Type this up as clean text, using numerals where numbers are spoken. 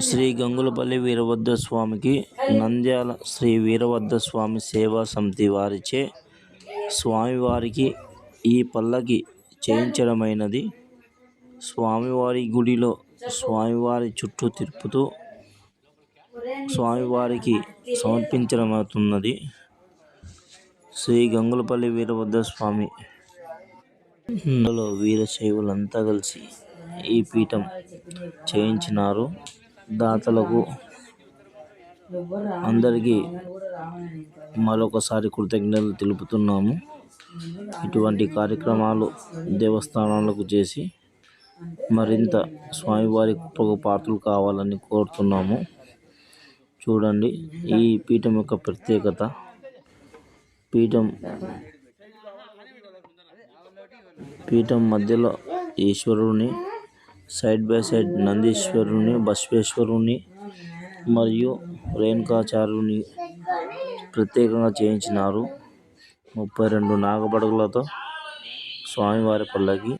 శ్రీ గంగులపల్లి వీరభద్రస్వామికి నంద్యాల శ్రీ వీరభద్రస్వామి సేవా సమితి వారిచే స్వామివారికి ఈ పల్లకి చేయించడమైనది. స్వామివారి గుడిలో స్వామివారి చుట్టూ తిప్పుతూ స్వామివారికి సమర్పించడమవుతున్నది. శ్రీ గంగులపల్లి వీరభద్రస్వామి వీరశైవులంతా కలిసి ఈ పీఠం చేయించినారు. దాతలకు అందరికీ మరొకసారి కృతజ్ఞతలు తెలుపుతున్నాము. ఇటువంటి కార్యక్రమాలు దేవస్థానాలకు చేసి మరింత స్వామివారి కృపకు పాత్రలు కావాలని కోరుతున్నాము. చూడండి ఈ పీఠం యొక్క ప్రత్యేకత. పీఠం మధ్యలో ఈశ్వరుని, సైడ్ బై సైడ్ నందీశ్వరుని, బసవేశ్వరుని మరియు రేణుకాచార్యుని ప్రత్యేకంగా చేయించినారు. 32 నాగపడగలతో స్వామివారి పల్లకి